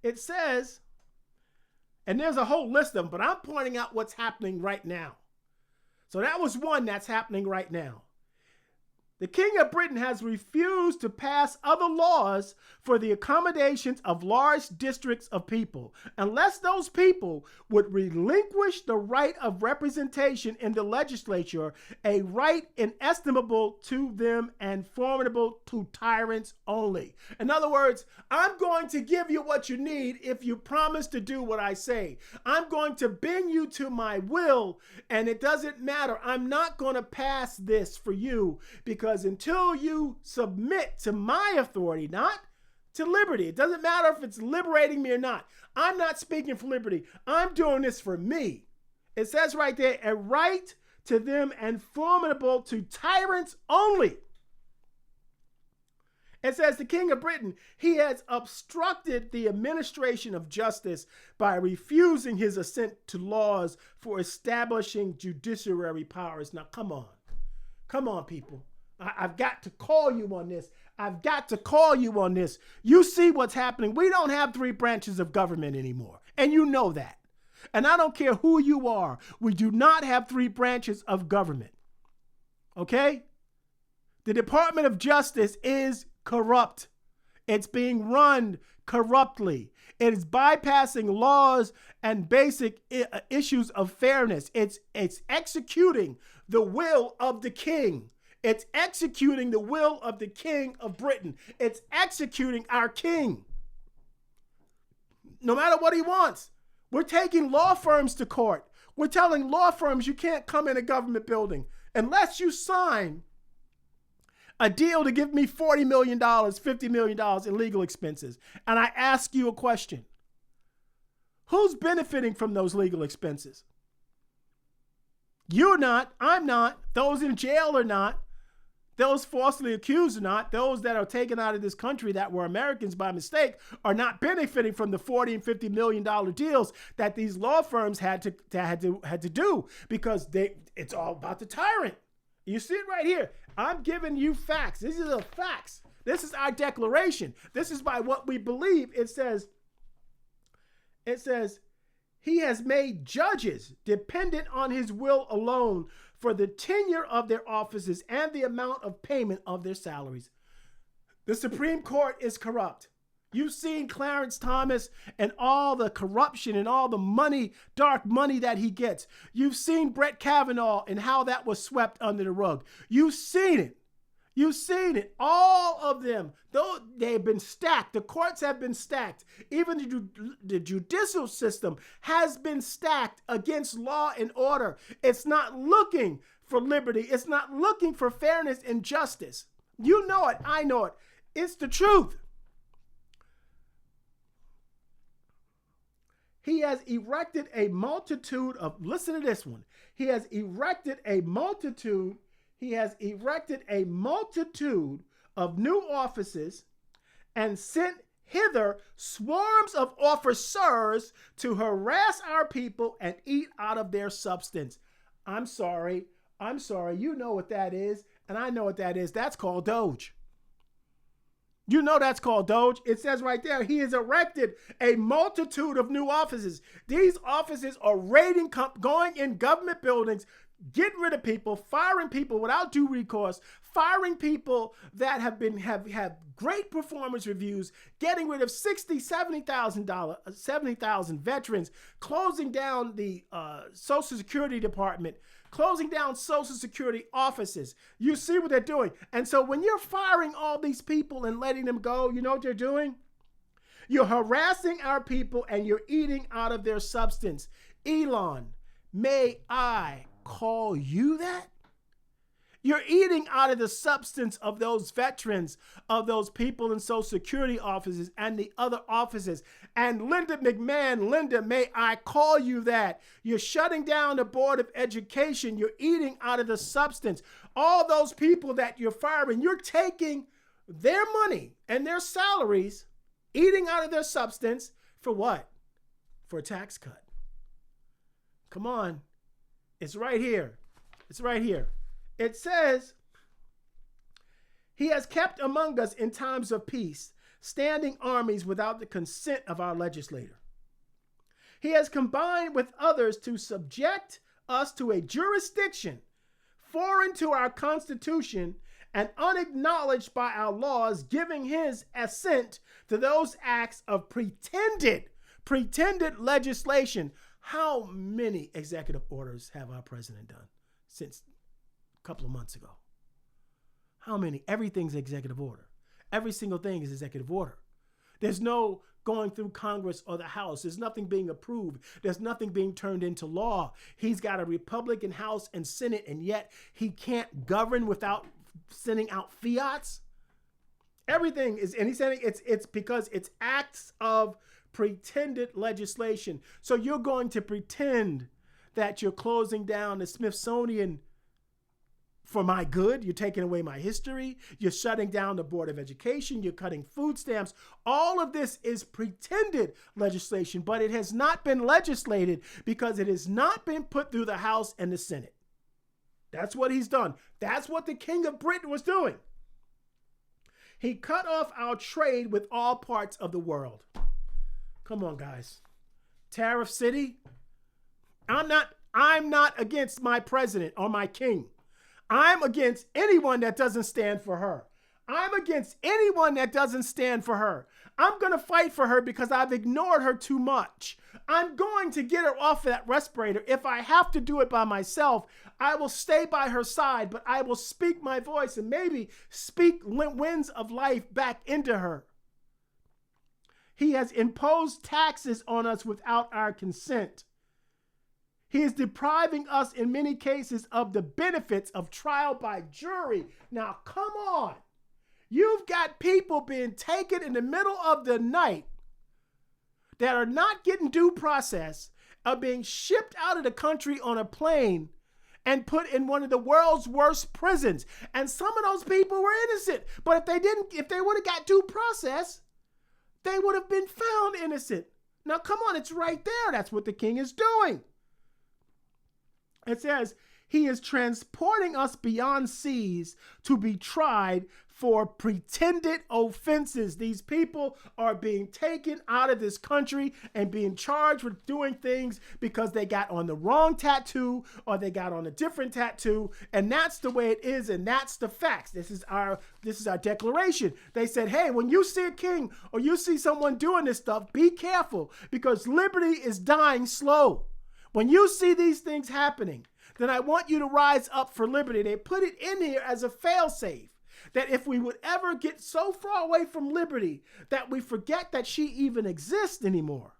It says, and there's a whole list of them, but I'm pointing out what's happening right now. So that was one that's happening right now. The King of Britain has refused to pass other laws for the accommodations of large districts of people, unless those people would relinquish the right of representation in the legislature, a right inestimable to them and formidable to tyrants only. In other words, I'm going to give you what you need if you promise to do what I say. I'm going to bend you to my will, and it doesn't matter. I'm not going to pass this for you, because until you submit to my authority, not to liberty, it doesn't matter if it's liberating me or not. I'm not speaking for liberty. I'm doing this for me. It says right there, a right to them and formidable to tyrants only. It says the King of Britain, he has obstructed the administration of justice by refusing his assent to laws for establishing judiciary powers. Now, come on, people. I've got to call you on this. I've got to call you on this. You see what's happening. We don't have 3 branches of government anymore. And you know that. And I don't care who you are. We do not have 3 branches of government. Okay? The Department of Justice is corrupt. It's being run corruptly. It is bypassing laws and basic issues of fairness. It's executing the will of the king. It's executing the will of the King of Britain. It's executing our king. No matter what he wants. We're taking law firms to court. We're telling law firms you can't come in a government building unless you sign a deal to give me $40 million, $50 million in legal expenses. And I ask you a question. Who's benefiting from those legal expenses? You're not. I'm not. Those in jail are not. Those falsely accused are not. Those that are taken out of this country that were Americans by mistake are not benefiting from the $40 and $50 million deals that these law firms had to do, because it's all about the tyrant. You see it right here. I'm giving you facts. These are the facts. This is our declaration. This is by what we believe. It says, he has made judges dependent on his will alone for the tenure of their offices and the amount of payment of their salaries. The Supreme Court is corrupt. You've seen Clarence Thomas and all the corruption and all the money, dark money that he gets. You've seen Brett Kavanaugh and how that was swept under the rug. You've seen it. You've seen it. All of them, though they've been stacked. The courts have been stacked. Even the judicial system has been stacked against law and order. It's not looking for liberty. It's not looking for fairness and justice. You know it. I know it. It's the truth. He has erected a multitude of, listen to this one. He has erected a multitude of new offices and sent hither swarms of officers to harass our people and eat out of their substance. I'm sorry. You know what that is, and I know what that is. That's called Doge. You know that's called Doge. It says right there, he has erected a multitude of new offices. These offices are raiding, going in government buildings, getting rid of people, firing people without due recourse, firing people that have great performance reviews, getting rid of 70,000 veterans, closing down the Social Security Department, closing down Social Security offices. You see what they're doing. And so when you're firing all these people and letting them go, you know what you're doing? You're harassing our people and you're eating out of their substance. Elon, may I call you that? You're eating out of the substance of those veterans, of those people in Social Security offices and the other offices. And Linda McMahon, Linda, may I call you that? You're shutting down the Board of Education. You're eating out of the substance. All those people that you're firing, you're taking their money and their salaries, eating out of their substance for what? For a tax cut. Come on. It's right here. It's right here. It says, he has kept among us in times of peace, standing armies without the consent of our legislator. He has combined with others to subject us to a jurisdiction foreign to our Constitution and unacknowledged by our laws, giving his assent to those acts of pretended legislation. How many executive orders have our president done since a couple of months ago? How many? Everything's executive order. Every single thing is executive order. There's no going through Congress or the House. There's nothing being approved. There's nothing being turned into law. He's got a Republican House and Senate, and yet he can't govern without sending out fiats. Everything is, and he's saying it's because it's acts of pretended legislation. So you're going to pretend that you're closing down the Smithsonian for my good. You're taking away my history. You're shutting down the Board of Education. You're cutting food stamps. All of this is pretended legislation, but it has not been legislated because it has not been put through the House and the Senate. That's what he's done. That's what the King of Britain was doing. He cut off our trade with all parts of the world. Come on, guys. Tariff City. I'm not against my president or my king. I'm against anyone that doesn't stand for her. I'm against anyone that doesn't stand for her. I'm going to fight for her because I've ignored her too much. I'm going to get her off that respirator. If I have to do it by myself, I will stay by her side, but I will speak my voice and maybe speak winds of life back into her. He has imposed taxes on us without our consent. He is depriving us in many cases of the benefits of trial by jury. Now, come on. You've got people being taken in the middle of the night that are not getting due process, are being shipped out of the country on a plane and put in one of the world's worst prisons. And some of those people were innocent. But if they would have got due process, they would have been found innocent. Now, come on, it's right there. That's what the king is doing. It says, he is transporting us beyond seas to be tried for pretended offenses. These people are being taken out of this country and being charged with doing things because they got on the wrong tattoo or they got on a different tattoo. And that's the way it is. And that's the facts. This is our declaration. They said, hey, when you see a king or you see someone doing this stuff, be careful because liberty is dying slow. When you see these things happening, then I want you to rise up for liberty. They put it in here as a fail-safe, that if we would ever get so far away from liberty that we forget that she even exists anymore,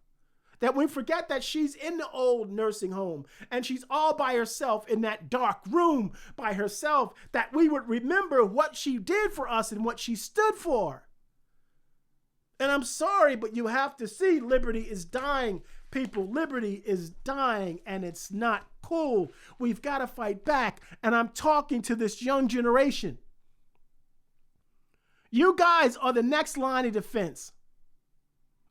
that we forget that she's in the old nursing home and she's all by herself in that dark room by herself, that we would remember what she did for us and what she stood for. And I'm sorry, but you have to see liberty is dying. People, liberty is dying and it's not cool. We've got to fight back. And I'm talking to this young generation. You guys are the next line of defense.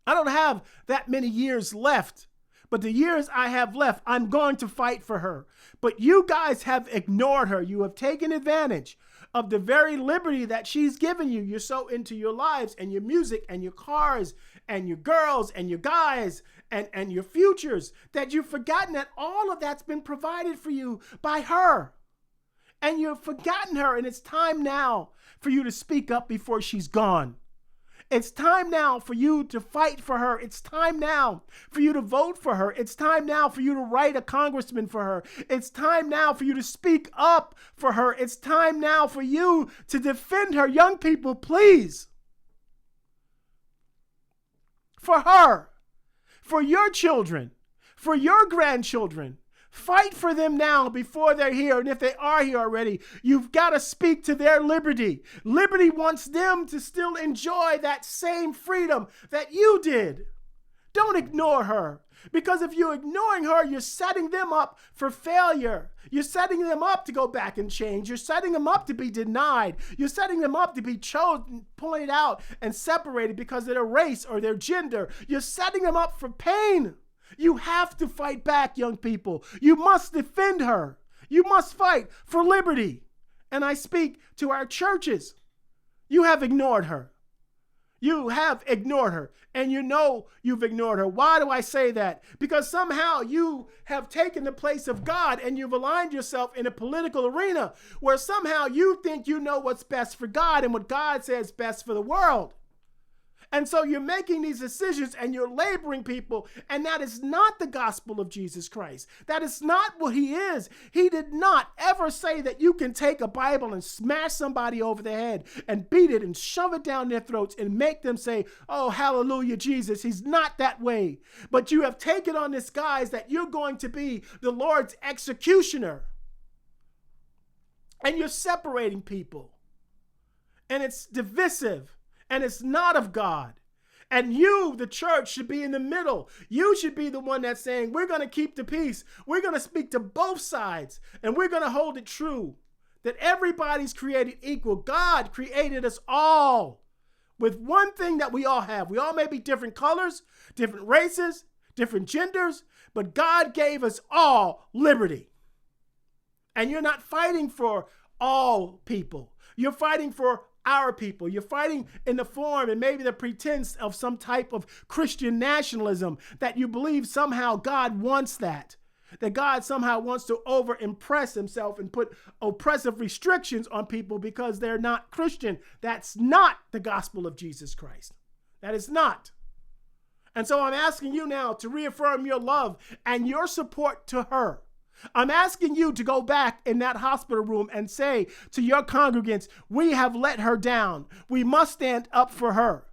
I don't have that many years left, but the years I have left, I'm going to fight for her. But you guys have ignored her. You have taken advantage of the very liberty that she's given you. You're so into your lives and your music and your cars and your girls and your guys and your futures that you've forgotten that all of that's been provided for you by her. And you've forgotten her, and it's time now for you to speak up before she's gone. It's time now for you to fight for her. It's time now for you to vote for her. It's time now for you to write a congressman for her. It's time now for you to speak up for her. It's time now for you to defend her. Young people, please. For her, for your children, for your grandchildren. Fight for them now before they're here. And if they are here already, you've got to speak to their liberty. Liberty wants them to still enjoy that same freedom that you did. Don't ignore her. Because if you're ignoring her, you're setting them up for failure. You're setting them up to go back and change. You're setting them up to be denied. You're setting them up to be chosen, pointed out, and separated because of their race or their gender. You're setting them up for pain. You have to fight back, young people. You must defend her. You must fight for liberty. And I speak to our churches. You have ignored her. You have ignored her. And you know you've ignored her. Why do I say that? Because somehow you have taken the place of God and you've aligned yourself in a political arena where somehow you think you know what's best for God and what God says best for the world. And so you're making these decisions and you're laboring people. And that is not the gospel of Jesus Christ. That is not what he is. He did not ever say that you can take a Bible and smash somebody over the head and beat it and shove it down their throats and make them say, oh, hallelujah, Jesus. He's not that way. But you have taken on this guise that you're going to be the Lord's executioner. And you're separating people. And it's divisive. And it's not of God. And you, the church, should be in the middle. You should be the one that's saying, we're going to keep the peace. We're going to speak to both sides. And we're going to hold it true that everybody's created equal. God created us all with one thing that we all have. We all may be different colors, different races, different genders, but God gave us all liberty. And you're not fighting for all people. You're fighting for our people. You're fighting in the form and maybe the pretense of some type of Christian nationalism that you believe somehow God wants that God somehow wants to over-impress himself and put oppressive restrictions on people because they're not Christian. That's not the gospel of Jesus Christ. That is not. And so I'm asking you now to reaffirm your love and your support to her. I'm asking you to go back in that hospital room and say to your congregants, we have let her down. We must stand up for her.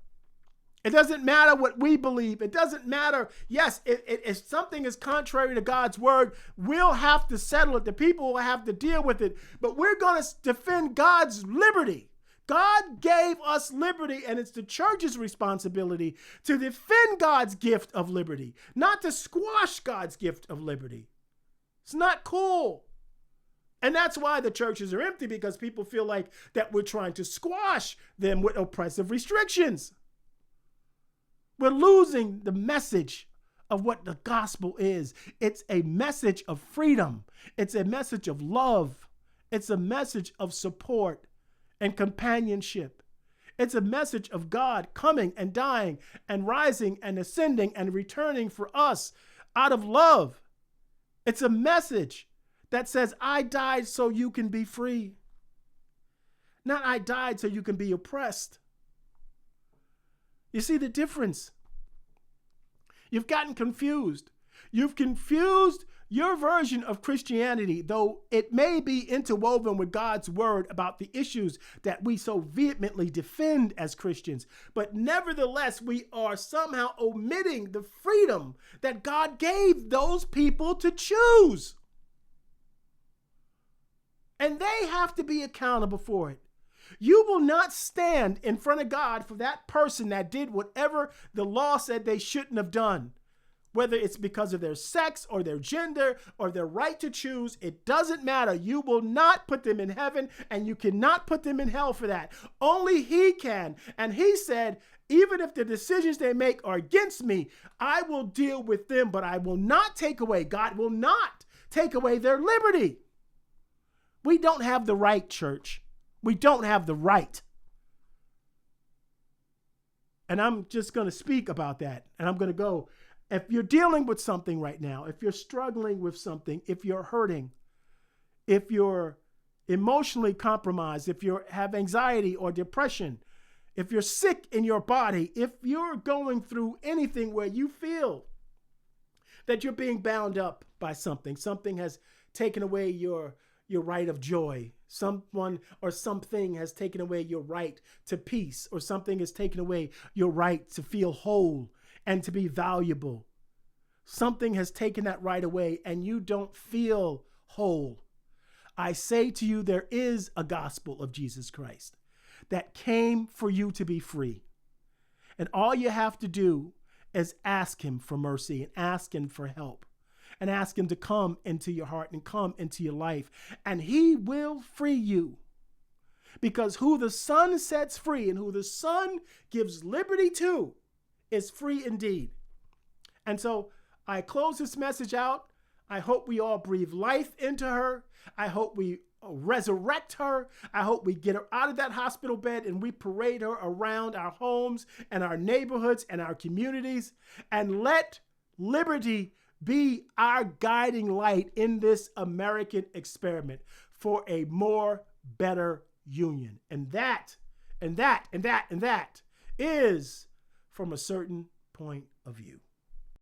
It doesn't matter what we believe. It doesn't matter. Yes, if something is contrary to God's word, we'll have to settle it. The people will have to deal with it. But we're going to defend God's liberty. God gave us liberty, and it's the church's responsibility to defend God's gift of liberty, not to squash God's gift of liberty. It's not cool. And that's why the churches are empty, because people feel like that we're trying to squash them with oppressive restrictions. We're losing the message of what the gospel is. It's a message of freedom. It's a message of love. It's a message of support and companionship. It's a message of God coming and dying and rising and ascending and returning for us out of love. It's a message that says, I died so you can be free. Not I died so you can be oppressed. You see the difference? You've gotten confused. You've confused your version of Christianity, though it may be interwoven with God's word about the issues that we so vehemently defend as Christians. But nevertheless, we are somehow omitting the freedom that God gave those people to choose. And they have to be accountable for it. You will not stand in front of God for that person that did whatever the law said they shouldn't have done. Whether it's because of their sex or their gender or their right to choose, it doesn't matter. You will not put them in heaven, and you cannot put them in hell for that. Only he can. And he said, even if the decisions they make are against me, I will deal with them, but I will not take away. God will not take away their liberty. We don't have the right, church. We don't have the right. And I'm just going to speak about that. And I'm going to go. If you're dealing with something right now, if you're struggling with something, if you're hurting, if you're emotionally compromised, if you have anxiety or depression, if you're sick in your body, if you're going through anything where you feel that you're being bound up by something, something has taken away your right of joy, someone or something has taken away your right to peace, or something has taken away your right to feel whole and to be valuable. Something has taken that right away and you don't feel whole. I say to you, there is a gospel of Jesus Christ that came for you to be free. And all you have to do is ask him for mercy and ask him for help and ask him to come into your heart and come into your life. And he will free you, because who the Son sets free and who the Son gives liberty to is free indeed. And so I close this message out. I hope we all breathe life into her. I hope we resurrect her. I hope we get her out of that hospital bed and we parade her around our homes and our neighborhoods and our communities, and let liberty be our guiding light in this American experiment for a more better union. And that is from a certain point of view.